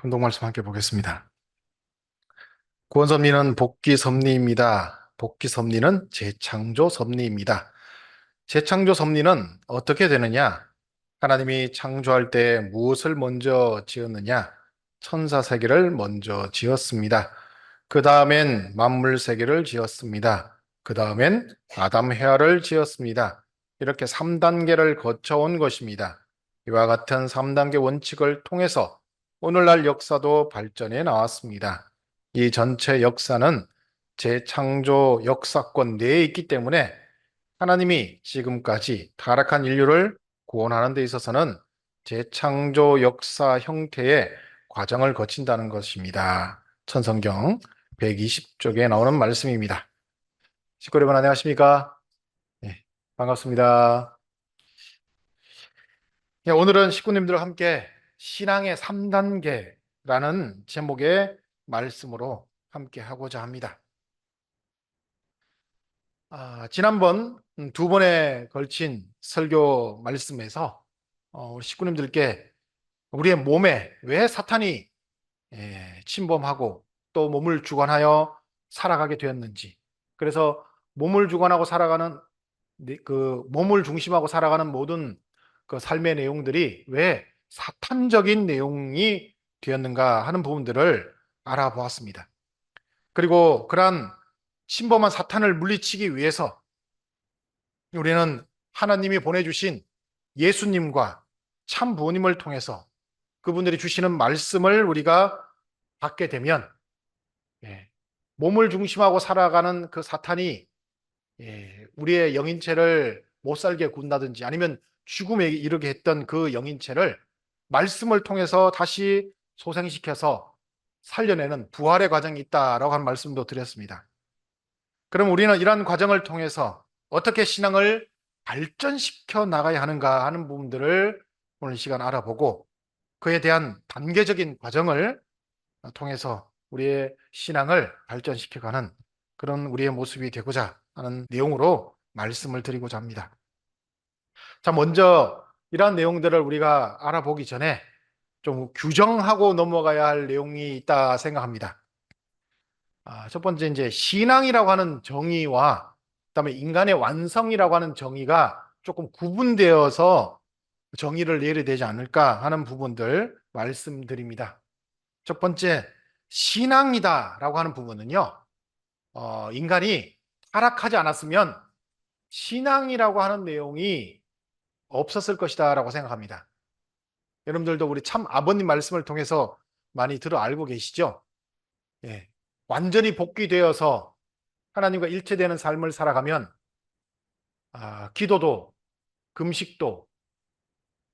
운동 말씀 함께 보겠습니다. 구원 섭리는 복귀 섭리입니다. 복귀 섭리는 재창조 섭리입니다. 재창조 섭리는 어떻게 되느냐? 하나님이 창조할 때 무엇을 먼저 지었느냐? 천사 세계를 먼저 지었습니다. 그 다음엔 만물 세계를 지었습니다. 그 다음엔 아담 헤아를 지었습니다. 이렇게 3단계를 거쳐온 것입니다. 이와 같은 3단계 원칙을 통해서 오늘날 역사도 발전해 나왔습니다. 이 전체 역사는 재창조 역사권 내에 있기 때문에 하나님이 지금까지 타락한 인류를 구원하는 데 있어서는 재창조 역사 형태의 과정을 거친다는 것입니다. 천성경 120쪽에 나오는 말씀입니다. 식구 여러분 안녕하십니까? 네, 반갑습니다. 오늘은 식구님들과 함께 신앙의 3단계라는 제목의 말씀으로 함께 하고자 합니다. 지난번 두 번에 걸친 설교 말씀에서 우리 식구님들께 우리의 몸에 왜 사탄이 침범하고 또 몸을 주관하여 살아가게 되었는지, 그래서 몸을 주관하고 살아가는 그 몸을 중심하고 살아가는 모든 그 삶의 내용들이 왜 사탄적인 내용이 되었는가 하는 부분들을 알아보았습니다. 그리고 그러한 침범한 사탄을 물리치기 위해서 우리는 하나님이 보내주신 예수님과 참 부모님을 통해서 그분들이 주시는 말씀을 우리가 받게 되면 몸을 중심하고 살아가는 그 사탄이 우리의 영인체를 못 살게 군다든지 아니면 죽음에 이르게 했던 그 영인체를 말씀을 통해서 다시 소생시켜서 살려내는 부활의 과정이 있다라고 하는 말씀도 드렸습니다. 그럼 우리는 이러한 과정을 통해서 어떻게 신앙을 발전시켜 나가야 하는가 하는 부분들을 오늘 이 시간 알아보고 그에 대한 단계적인 과정을 통해서 우리의 신앙을 발전시켜가는 그런 우리의 모습이 되고자 하는 내용으로 말씀을 드리고자 합니다. 자, 먼저 이러한 내용들을 우리가 알아보기 전에 좀 규정하고 넘어가야 할 내용이 있다 생각합니다. 첫 번째 이제 신앙이라고 하는 정의와 그다음에 인간의 완성이라고 하는 정의가 조금 구분되어서 정의를 내려야 되지 않을까 하는 부분들 말씀드립니다. 첫 번째, 신앙이다라고 하는 부분은요, 인간이 타락하지 않았으면 신앙이라고 하는 내용이 없었을 것이다라고 생각합니다. 여러분들도 우리 참 아버님 말씀을 통해서 많이 들어 알고 계시죠? 예. 완전히 복귀되어서 하나님과 일체되는 삶을 살아가면 기도도 금식도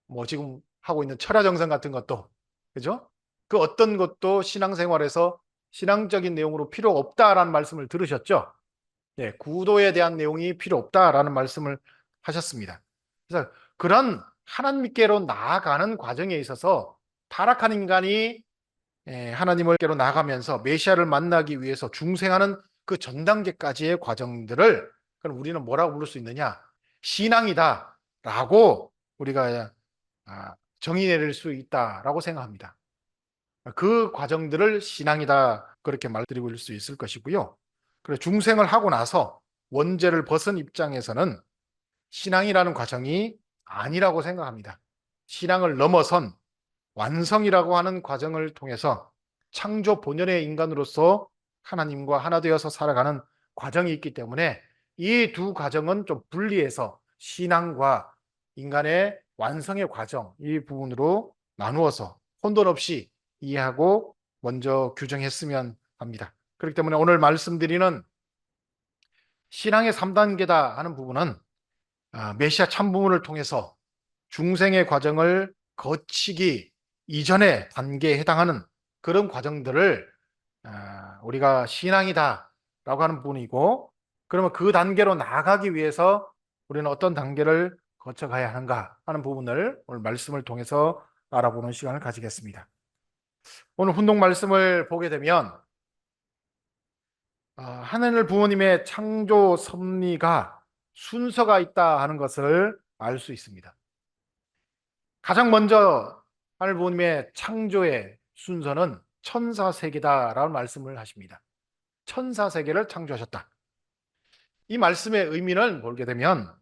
뭐 지금 하고 있는 철야정성 같은 것도 그죠? 그 어떤 것도 신앙생활에서 신앙적인 내용으로 필요 없다라는 말씀을 들으셨죠? 구도에 대한 내용이 필요 없다라는 말씀을 하셨습니다. 그래서 그런 하나님께로 나아가는 과정에 있어서 타락한 인간이 하나님께로 나아가면서 메시아를 만나기 위해서 중생하는 그 전 단계까지의 과정들을 그럼 우리는 뭐라고 부를 수 있느냐? 신앙이다라고 우리가 정의 내릴 수 있다라고 생각합니다. 그 과정들을 신앙이다 그렇게 말드리고 수 있을 것이고요. 그래 중생을 하고 나서 원죄를 벗은 입장에서는 신앙이라는 과정이 아니라고 생각합니다. 신앙을 넘어선 완성이라고 하는 과정을 통해서 창조 본연의 인간으로서 하나님과 하나 되어서 살아가는 과정이 있기 때문에 이 두 과정은 좀 분리해서 신앙과 인간의 완성의 과정 이 부분으로 나누어서 혼돈 없이 이해하고 먼저 규정했으면 합니다. 그렇기 때문에 오늘 말씀드리는 신앙의 3단계다 하는 부분은 메시아 참부문을 통해서 중생의 과정을 거치기 이전의 단계에 해당하는 그런 과정들을 우리가 신앙이다라고 하는 부분이고 그러면 그 단계로 나아가기 위해서 우리는 어떤 단계를 거쳐가야 하는가 하는 부분을 오늘 말씀을 통해서 알아보는 시간을 가지겠습니다. 오늘 훈독 말씀을 보게 되면 하늘 부모님의 창조 섭리가 순서가 있다 하는 것을 알 수 있습니다. 가장 먼저 하늘 부모님의 창조의 순서는 천사세계다라는 말씀을 하십니다. 천사세계를 창조하셨다. 이 말씀의 의미를 보게 되면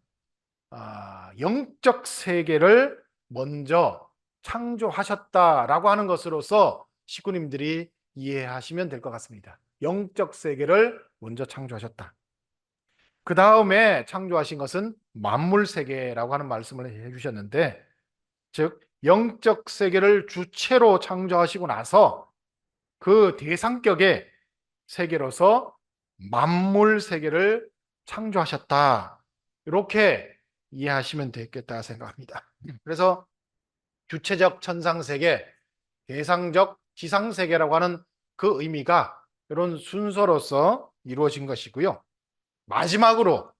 영적 세계를 먼저 창조하셨다라고 하는 것으로서 식구님들이 이해하시면 될 것 같습니다. 영적 세계를 먼저 창조하셨다. 그 다음에 창조하신 것은 만물 세계라고 하는 말씀을 해주셨는데, 즉 영적 세계를 주체로 창조하시고 나서 그 대상격의 세계로서 만물 세계를 창조하셨다. 이렇게 이해하시면 되겠다 생각합니다. 그래서 주체적 천상세계, 대상적 지상세계라고 하는 그 의미가 이런 순서로서 이루어진 것이고요. 마지막으로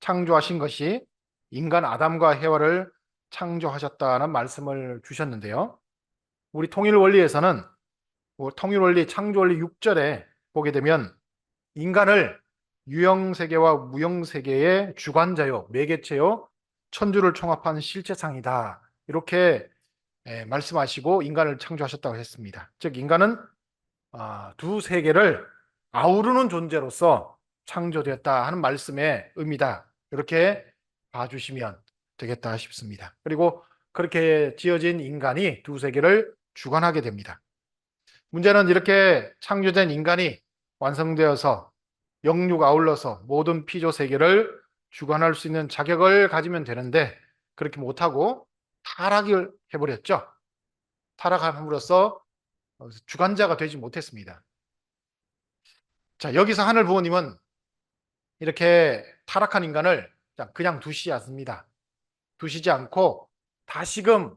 창조하신 것이 인간 아담과 해와를 창조하셨다는 말씀을 주셨는데요. 우리 통일원리에서는 통일원리 창조원리 6절에 보게 되면 인간을 유형세계와 무형세계의 주관자요, 매개체요, 천주를 총합한 실체상이다. 이렇게 말씀하시고 인간을 창조하셨다고 했습니다. 즉 인간은 두 세계를 아우르는 존재로서 창조되었다 하는 말씀의 의미다. 이렇게 봐주시면 되겠다 싶습니다. 그리고 그렇게 지어진 인간이 두 세계를 주관하게 됩니다. 문제는 이렇게 창조된 인간이 완성되어서 영육 아울러서 모든 피조 세계를 주관할 수 있는 자격을 가지면 되는데 그렇게 못하고 타락을 해버렸죠. 타락함으로써 주관자가 되지 못했습니다. 자, 여기서 하늘 부모님은 이렇게 타락한 인간을 그냥 두시지 않습니다. 두시지 않고 다시금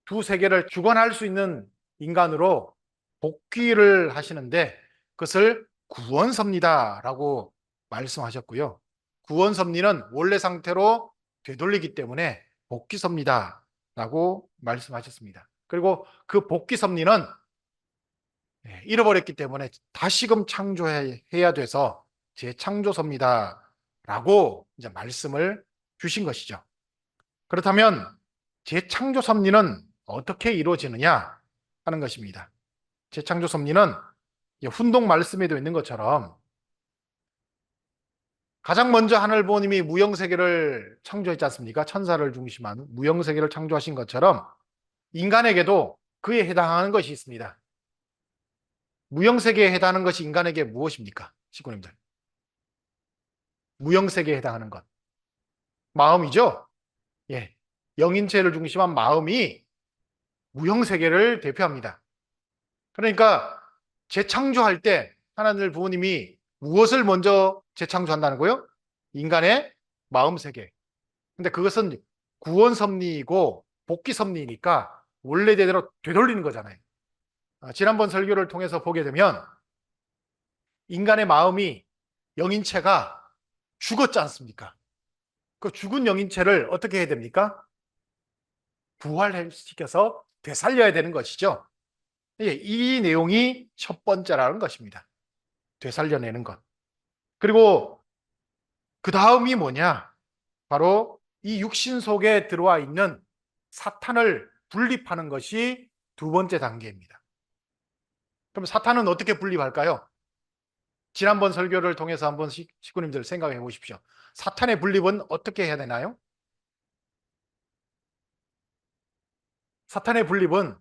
두 세계를 주관할 수 있는 인간으로 복귀를 하시는데 그것을 구원섭리다라고 말씀하셨고요. 구원섭리는 원래 상태로 되돌리기 때문에 복귀섭리다라고 말씀하셨습니다. 그리고 그 복귀섭리는 잃어버렸기 때문에 다시금 창조해야 돼서 재창조섭리다라고 이제 말씀을 주신 것이죠. 그렇다면 재창조 섭리는 어떻게 이루어지느냐 하는 것입니다. 재창조 섭리는 훈동 말씀에도 있는 것처럼 가장 먼저 하늘 부모님이 무형세계를 창조했지 않습니까? 천사를 중심한 무형세계를 창조하신 것처럼 인간에게도 그에 해당하는 것이 있습니다. 무형세계에 해당하는 것이 인간에게 무엇입니까? 식구님들. 무형세계에 해당하는 것. 마음이죠? 예. 영인체를 중심한 마음이 무형세계를 대표합니다. 그러니까 재창조할 때 하나님 부모님이 무엇을 먼저 재창조한다는 거요? 인간의 마음세계. 근데 그것은 구원섭리이고 복귀섭리니까 원래대로 되돌리는 거잖아요. 지난번 설교를 통해서 보게 되면 인간의 마음이 영인체가 죽었지 않습니까? 그 죽은 영인체를 어떻게 해야 됩니까? 부활시켜서 되살려야 되는 것이죠. 이 내용이 첫 번째라는 것입니다. 되살려내는 것. 그리고 그 다음이 뭐냐? 바로 이 육신 속에 들어와 있는 사탄을 분립하는 것이 두 번째 단계입니다. 그럼 사탄은 어떻게 분립할까요? 지난번 설교를 통해서 한번 식구님들 생각해 보십시오. 사탄의 분립은 어떻게 해야 되나요? 사탄의 분립은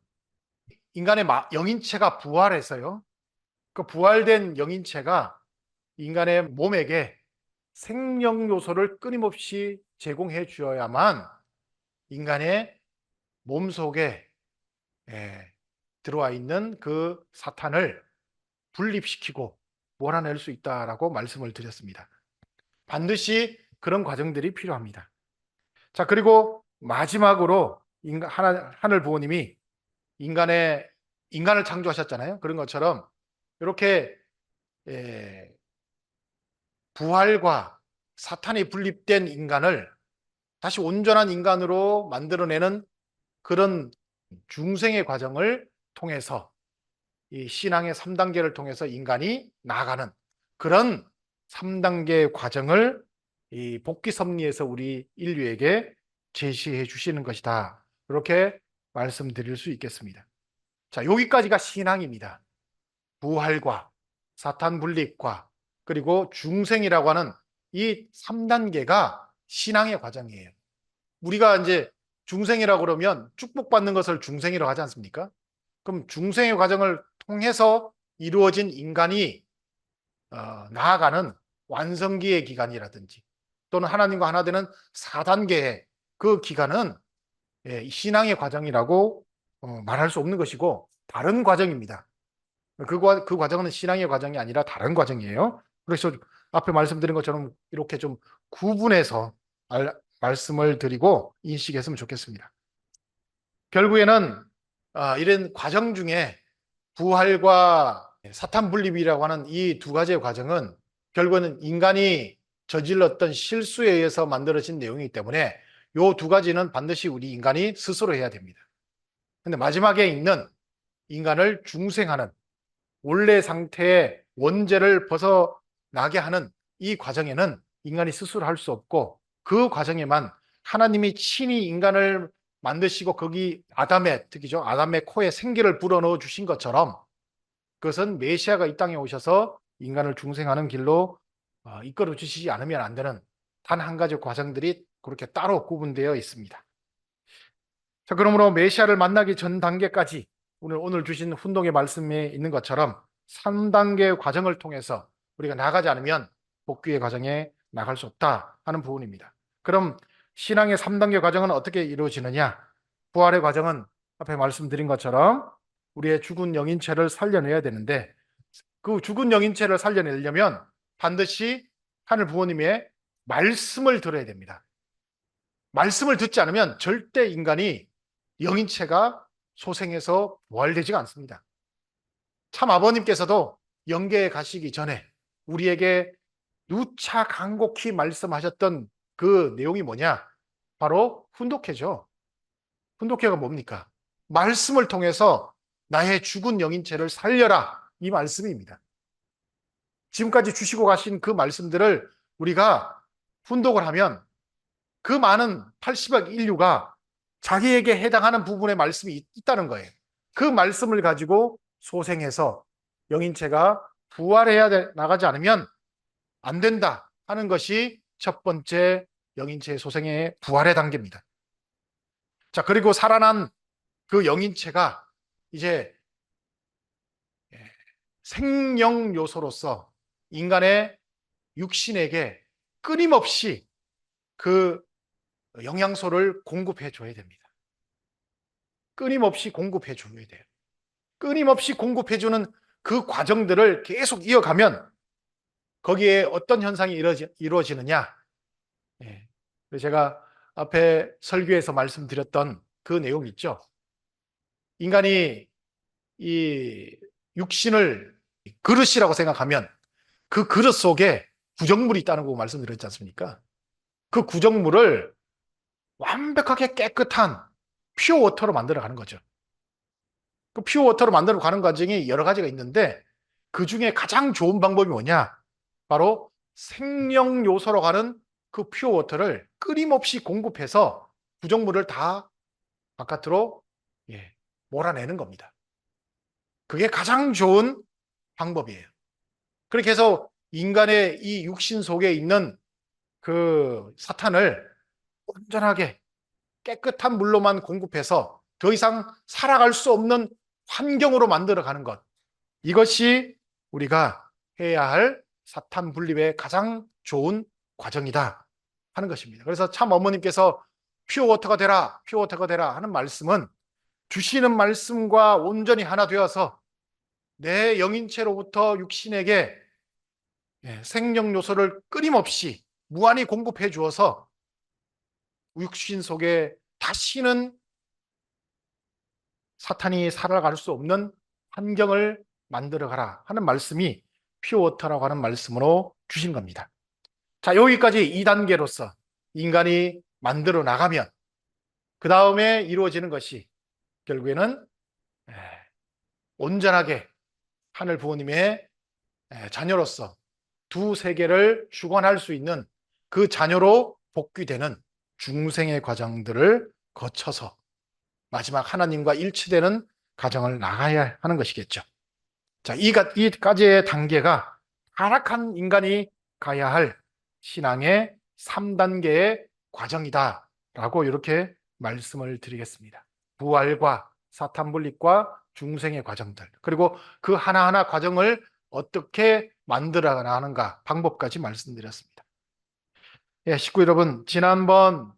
인간의 영인체가 부활해서요. 그 부활된 영인체가 인간의 몸에게 생명 요소를 끊임없이 제공해 주어야만 인간의 몸 속에 들어와 있는 그 사탄을 분립시키고 몰아낼 수 있다라고 말씀을 드렸습니다. 반드시 그런 과정들이 필요합니다. 자, 그리고 마지막으로 하늘 부모님이 인간을 창조하셨잖아요. 그런 것처럼 이렇게 부활과 사탄이 분립된 인간을 다시 온전한 인간으로 만들어내는 그런 중생의 과정을 통해서 이 신앙의 3단계를 통해서 인간이 나아가는 그런 3단계 과정을 이 복귀섭리에서 우리 인류에게 제시해 주시는 것이다. 이렇게 말씀드릴 수 있겠습니다. 자, 여기까지가 신앙입니다. 부활과 사탄 분립과 그리고 중생이라고 하는 이 3단계가 신앙의 과정이에요. 우리가 이제 중생이라고 그러면 축복받는 것을 중생이라고 하지 않습니까? 그럼 중생의 과정을 통해서 이루어진 인간이 나아가는 완성기의 기간이라든지 또는 하나님과 하나 되는 4단계의 그 기간은 신앙의 과정이라고 말할 수 없는 것이고 다른 과정입니다. 그 과정은 신앙의 과정이 아니라 다른 과정이에요. 그래서 앞에 말씀드린 것처럼 이렇게 좀 구분해서 말씀을 드리고 인식했으면 좋겠습니다. 결국에는 이런 과정 중에 부활과 사탄 분립이라고 하는 이 두 가지의 과정은 결국은 인간이 저질렀던 실수에 의해서 만들어진 내용이기 때문에 이 두 가지는 반드시 우리 인간이 스스로 해야 됩니다. 근데 마지막에 있는 인간을 중생하는 원래 상태의 원죄를 벗어나게 하는 이 과정에는 인간이 스스로 할 수 없고 그 과정에만 하나님이 친히 인간을 만드시고 거기 아담의 특히죠. 아담의 코에 생기를 불어넣어 주신 것처럼 그것은 메시아가 이 땅에 오셔서 인간을 중생하는 길로 이끌어 주시지 않으면 안 되는 단 한 가지 과정들이 그렇게 따로 구분되어 있습니다. 자, 그러므로 메시아를 만나기 전 단계까지 오늘 주신 훈동의 말씀에 있는 것처럼 3단계 과정을 통해서 우리가 나가지 않으면 복귀의 과정에 나갈 수 없다 하는 부분입니다. 그럼 신앙의 3단계 과정은 어떻게 이루어지느냐? 부활의 과정은 앞에 말씀드린 것처럼 우리의 죽은 영인체를 살려내야 되는데 그 죽은 영인체를 살려내려면 반드시 하늘 부모님의 말씀을 들어야 됩니다. 말씀을 듣지 않으면 절대 인간이 영인체가 소생해서 부활되지가 않습니다. 참 아버님께서도 영계에 가시기 전에 우리에게 누차 간곡히 말씀하셨던 그 내용이 뭐냐? 바로 훈독회죠. 훈독회가 뭡니까? 말씀을 통해서 나의 죽은 영인체를 살려라. 이 말씀입니다. 지금까지 주시고 가신 그 말씀들을 우리가 훈독을 하면 그 많은 80억 인류가 자기에게 해당하는 부분의 말씀이 있다는 거예요. 그 말씀을 가지고 소생해서 영인체가 부활해야 나가지 않으면 안 된다 하는 것이 첫 번째 영인체의 소생의 부활의 단계입니다. 자, 그리고 살아난 그 영인체가 이제 생명 요소로서 인간의 육신에게 끊임없이 그 영양소를 공급해 줘야 됩니다. 끊임없이 공급해 줘야 돼요. 끊임없이 공급해 주는 그 과정들을 계속 이어가면 거기에 어떤 현상이 이루어지느냐? 제가 앞에 설교에서 말씀드렸던 그 내용 있죠. 인간이 이 육신을 그릇이라고 생각하면 그 그릇 속에 구정물이 있다는 거 말씀드렸지 않습니까? 그 구정물을 완벽하게 깨끗한 퓨어 워터로 만들어가는 거죠. 그 퓨어 워터로 만들어가는 과정이 여러 가지가 있는데 그 중에 가장 좋은 방법이 뭐냐? 바로 생명 요소로 가는 그 퓨어 워터를 끊임없이 공급해서 구정물을 다 바깥으로 몰아내는 겁니다. 그게 가장 좋은 방법이에요. 그렇게 해서 인간의 이 육신 속에 있는 그 사탄을 온전하게 깨끗한 물로만 공급해서 더 이상 살아갈 수 없는 환경으로 만들어가는 것. 이것이 우리가 해야 할 사탄 분립의 가장 좋은 과정이다 하는 것입니다. 그래서 참 어머님께서 퓨어워터가 되라, 퓨어워터가 되라 하는 말씀은 주시는 말씀과 온전히 하나 되어서 내 영인체로부터 육신에게 생명 요소를 끊임없이 무한히 공급해 주어서 육신 속에 다시는 사탄이 살아갈 수 없는 환경을 만들어가라 하는 말씀이 퓨어워터라고 하는 말씀으로 주신 겁니다. 자, 여기까지 2단계로서 인간이 만들어 나가면 그 다음에 이루어지는 것이 결국에는 온전하게 하늘 부모님의 자녀로서 두 세계를 주관할 수 있는 그 자녀로 복귀되는 중생의 과정들을 거쳐서 마지막 하나님과 일치되는 과정을 나가야 하는 것이겠죠. 자, 이까지의 단계가 타락한 인간이 가야 할 신앙의 3단계의 과정이다라고 이렇게 말씀을 드리겠습니다. 부활과 사탄 분립과 중생의 과정들, 그리고 그 하나하나 과정을 어떻게 만들어 나가는가 방법까지 말씀드렸습니다. 예, 식구 여러분, 지난번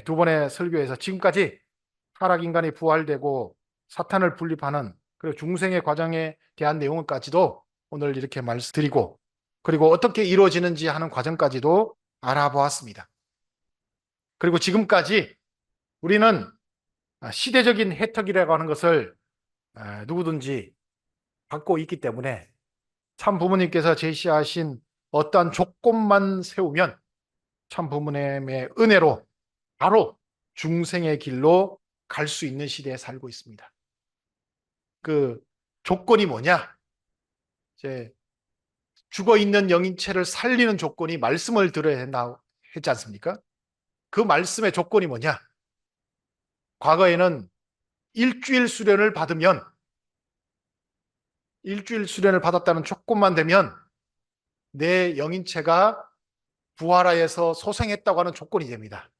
두 번의 설교에서 지금까지 타락 인간이 부활되고 사탄을 분립하는 그리고 중생의 과정에 대한 내용까지도 오늘 이렇게 말씀드리고, 그리고 어떻게 이루어지는지 하는 과정까지도 알아보았습니다. 그리고 지금까지 우리는 시대적인 혜택이라고 하는 것을 누구든지 받고 있기 때문에 참 부모님께서 제시하신 어떠한 조건만 세우면 참 부모님의 은혜로 바로 중생의 길로 갈 수 있는 시대에 살고 있습니다. 그 조건이 뭐냐? 이제 죽어 있는 영인체를 살리는 조건이 말씀을 들어야 된다 했지 않습니까? 그 말씀의 조건이 뭐냐? 과거에는 일주일 수련을 받으면, 일주일 수련을 받았다는 조건만 되면 내 영인체가 부활하여서 소생했다고 하는 조건이 됩니다.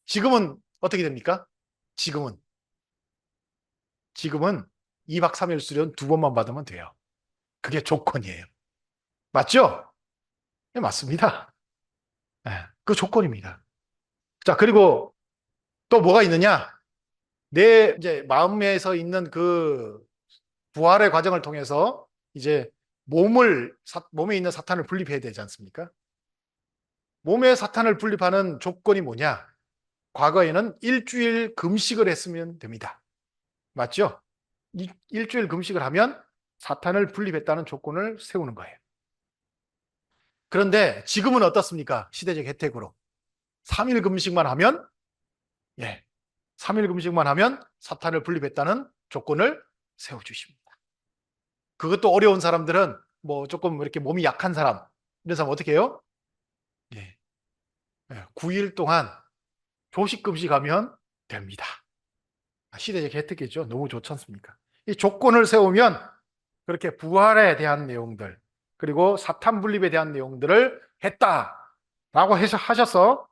지금은 어떻게 됩니까? 지금은 2박 3일 수련 2번만 받으면 돼요. 그게 조건이에요. 맞죠? 네, 맞습니다. 네, 그 조건입니다. 자, 그리고 또 뭐가 있느냐? 내 이제 마음에서 있는 그 부활의 과정을 통해서 이제 몸에 있는 사탄을 분립해야 되지 않습니까? 몸의 사탄을 분립하는 조건이 뭐냐? 과거에는 일주일 금식을 했으면 됩니다. 맞죠? 일주일 금식을 하면 사탄을 분립했다는 조건을 세우는 거예요. 그런데 지금은 어떻습니까? 시대적 혜택으로 3일 금식만 하면, 예, 3일 금식만 하면 사탄을 분립했다는 조건을 세워주십니다. 그것도 어려운 사람들은 뭐 조금 이렇게 몸이 약한 사람, 이런 사람 어떻게 해요? 예, 9일 동안 조식 금식하면 됩니다. 시대적 혜택이죠. 너무 좋지 않습니까? 이 조건을 세우면 그렇게 부활에 대한 내용들, 그리고 사탄 분립에 대한 내용들을 했다라고 해서 하셔서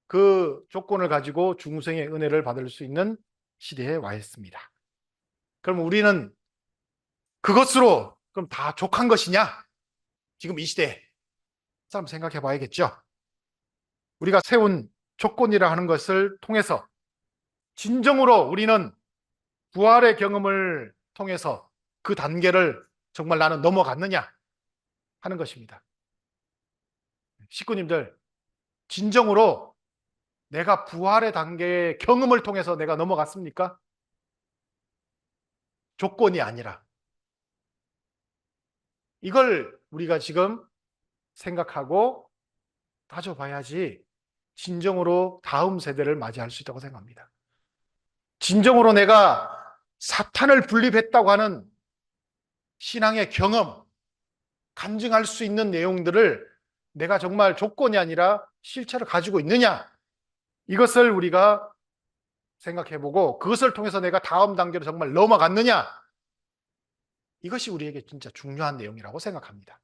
그 조건을 가지고 중생의 은혜를 받을 수 있는 시대에 와 있습니다. 그럼 우리는 그것으로 그럼 다 족한 것이냐? 지금 이 시대에 한번 생각해 봐야겠죠. 우리가 세운 조건이라 하는 것을 통해서 진정으로 우리는 부활의 경험을 통해서 그 단계를 정말 나는 넘어갔느냐 하는 것입니다. 식구님들, 진정으로 내가 부활의 단계의 경험을 통해서 내가 넘어갔습니까? 조건이 아니라. 이걸 우리가 지금 생각하고 따져봐야지 진정으로 다음 세대를 맞이할 수 있다고 생각합니다. 진정으로 내가 사탄을 분립했다고 하는 신앙의 경험, 간증할 수 있는 내용들을 내가 정말 조건이 아니라 실체로 가지고 있느냐, 이것을 우리가 생각해보고 그것을 통해서 내가 다음 단계로 정말 넘어갔느냐, 이것이 우리에게 진짜 중요한 내용이라고 생각합니다.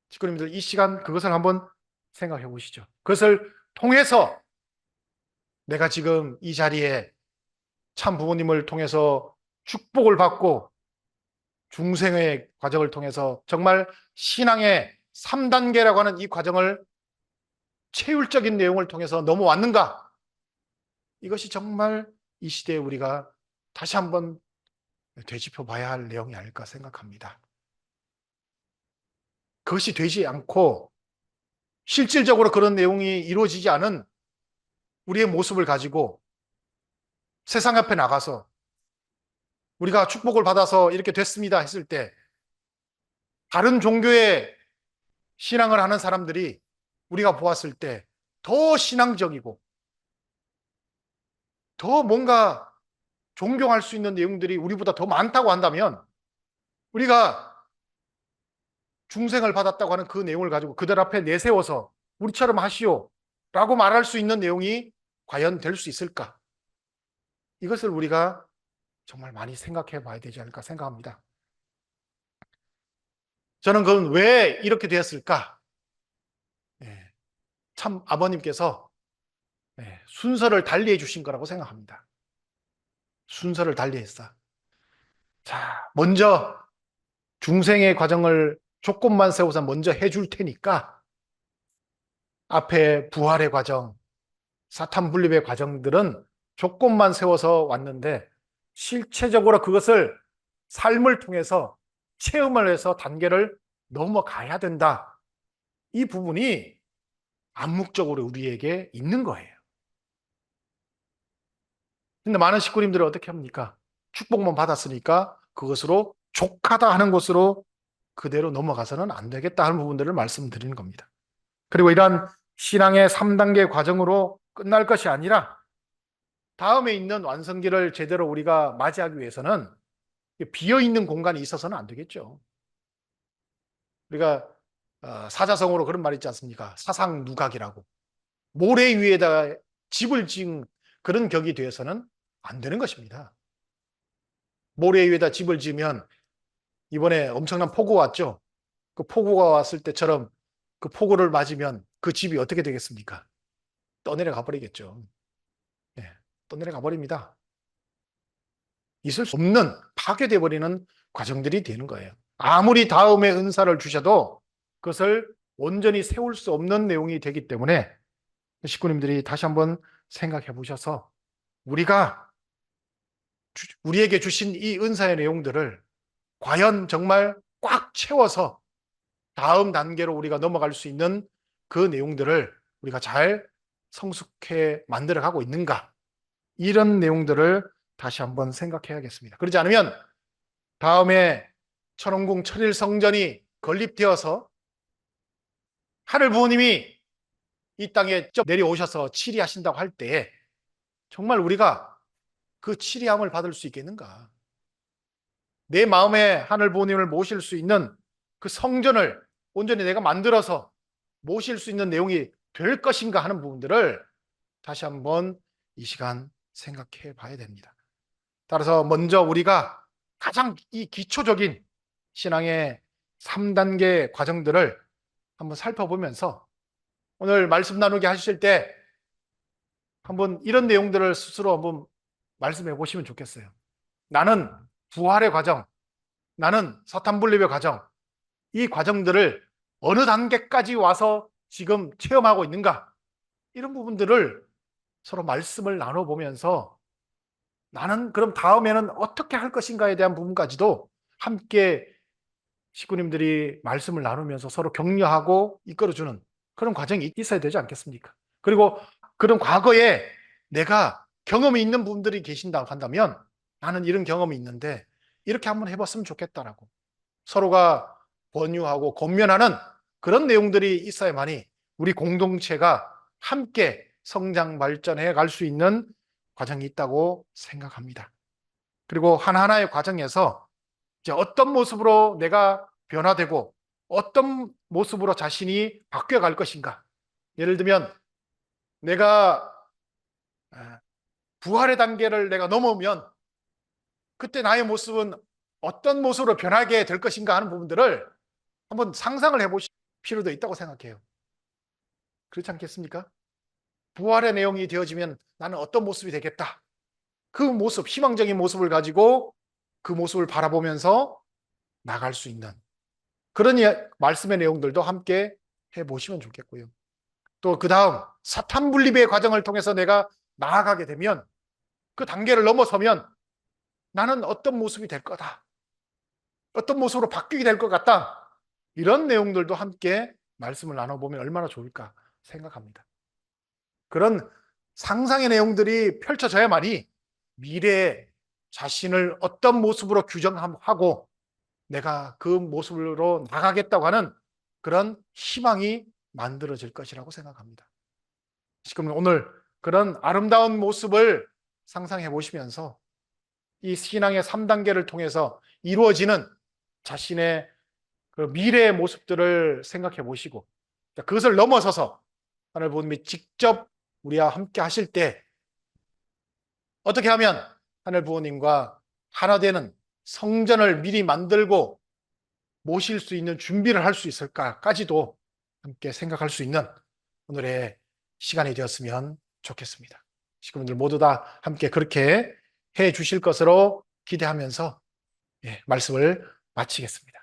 식구님들, 이 시간 그것을 한번 생각해 보시죠. 그것을 통해서 내가 지금 이 자리에 참 부모님을 통해서 축복을 받고 중생의 과정을 통해서 정말 신앙의 3단계라고 하는 이 과정을 체율적인 내용을 통해서 넘어왔는가? 이것이 정말 이 시대에 우리가 다시 한번 되짚어 봐야 할 내용이 아닐까 생각합니다. 그것이 되지 않고 실질적으로 그런 내용이 이루어지지 않은 우리의 모습을 가지고 세상 앞에 나가서 우리가 축복을 받아서 이렇게 됐습니다 했을 때 다른 종교의 신앙을 하는 사람들이 우리가 보았을 때 더 신앙적이고 더 뭔가 존경할 수 있는 내용들이 우리보다 더 많다고 한다면 우리가 중생을 받았다고 하는 그 내용을 가지고 그들 앞에 내세워서 우리처럼 하시오 라고 말할 수 있는 내용이 과연 될 수 있을까? 이것을 우리가 정말 많이 생각해 봐야 되지 않을까 생각합니다. 저는 그건 왜 이렇게 되었을까? 예, 참 아버님께서 순서를 달리해 주신 거라고 생각합니다. 순서를 달리했어. 자, 먼저 중생의 과정을 조건만 세워서 먼저 해줄 테니까 앞에 부활의 과정, 사탄 분립의 과정들은 조건만 세워서 왔는데 실체적으로 그것을 삶을 통해서 체험을 해서 단계를 넘어가야 된다. 이 부분이 암묵적으로 우리에게 있는 거예요. 근데 많은 식구님들은 어떻게 합니까? 축복만 받았으니까 그것으로 족하다 하는 것으로 그대로 넘어가서는 안 되겠다 하는 부분들을 말씀드리는 겁니다. 그리고 이러한 신앙의 3단계 과정으로 끝날 것이 아니라 다음에 있는 완성기를 제대로 우리가 맞이하기 위해서는 비어있는 공간이 있어서는 안 되겠죠. 우리가 사자성어로 그런 말 있지 않습니까? 사상누각이라고. 모래 위에다가 집을 지은 그런 격이 되어서는 안 되는 것입니다. 모래 위에다 집을 지으면 이번에 엄청난 폭우가 왔죠. 그 폭우가 왔을 때처럼 그 폭우를 맞으면 그 집이 어떻게 되겠습니까? 떠내려가 버리겠죠. 네, 떠내려가 버립니다. 있을 수 없는 파괴돼 버리는 과정들이 되는 거예요. 아무리 다음에 은사를 주셔도 그것을 온전히 세울 수 없는 내용이 되기 때문에 식구님들이 다시 한번 생각해 보셔서 우리에게 주신 이 은사의 내용들을 과연 정말 꽉 채워서 다음 단계로 우리가 넘어갈 수 있는 그 내용들을 우리가 잘 성숙해 만들어 가고 있는가, 이런 내용들을 다시 한번 생각해야겠습니다. 그렇지 않으면 다음에 천원궁 천일성전이 건립되어서 하늘 부모님이 이 땅에 내려오셔서 치리하신다고 할 때 정말 우리가 그 치리함을 받을 수 있겠는가? 내 마음에 하늘 부모님을 모실 수 있는 그 성전을 온전히 내가 만들어서 모실 수 있는 내용이 될 것인가 하는 부분들을 다시 한번 이 시간 생각해 봐야 됩니다. 따라서 먼저 우리가 가장 이 기초적인 신앙의 3단계 과정들을 한번 살펴보면서 오늘 말씀 나누게 하실 때 한번 이런 내용들을 스스로 한번 말씀해 보시면 좋겠어요. 나는 부활의 과정, 나는 사탄 분립의 과정, 이 과정들을 어느 단계까지 와서 지금 체험하고 있는가? 이런 부분들을 서로 말씀을 나눠보면서 나는 그럼 다음에는 어떻게 할 것인가에 대한 부분까지도 함께 식구님들이 말씀을 나누면서 서로 격려하고 이끌어주는 그런 과정이 있어야 되지 않겠습니까? 그리고 그런 과거에 내가 경험이 있는 분들이 계신다고 한다면 나는 이런 경험이 있는데 이렇게 한번 해봤으면 좋겠다라고 서로가 권유하고 권면하는 그런 내용들이 있어야만이 우리 공동체가 함께 성장 발전해 갈 수 있는 과정이 있다고 생각합니다. 그리고 하나하나의 과정에서 이제 어떤 모습으로 내가 변화되고 어떤 모습으로 자신이 바뀌어갈 것인가. 예를 들면 내가 부활의 단계를 내가 넘으면 그때 나의 모습은 어떤 모습으로 변하게 될 것인가 하는 부분들을 한번 상상을 해보실 필요도 있다고 생각해요. 그렇지 않겠습니까? 부활의 내용이 되어지면 나는 어떤 모습이 되겠다. 그 모습, 희망적인 모습을 가지고 그 모습을 바라보면서 나갈 수 있는 그런 말씀의 내용들도 함께 해보시면 좋겠고요. 또 그 다음 사탄 분립의 과정을 통해서 내가 나아가게 되면 그 단계를 넘어서면 나는 어떤 모습이 될 거다. 어떤 모습으로 바뀌게 될 것 같다. 이런 내용들도 함께 말씀을 나눠보면 얼마나 좋을까 생각합니다. 그런 상상의 내용들이 펼쳐져야만이 미래에 자신을 어떤 모습으로 규정하고 내가 그 모습으로 나가겠다고 하는 그런 희망이 만들어질 것이라고 생각합니다. 지금 오늘 그런 아름다운 모습을 상상해 보시면서 이 신앙의 3단계를 통해서 이루어지는 자신의 그 미래의 모습들을 생각해 보시고 그것을 넘어서서 하늘 부모님이 직접 우리와 함께 하실 때 어떻게 하면 하늘 부모님과 하나 되는 성전을 미리 만들고 모실 수 있는 준비를 할 수 있을까까지도 함께 생각할 수 있는 오늘의 시간이 되었으면 좋겠습니다. 식구분들 모두 다 함께 그렇게 해 주실 것으로 기대하면서 말씀을 마치겠습니다.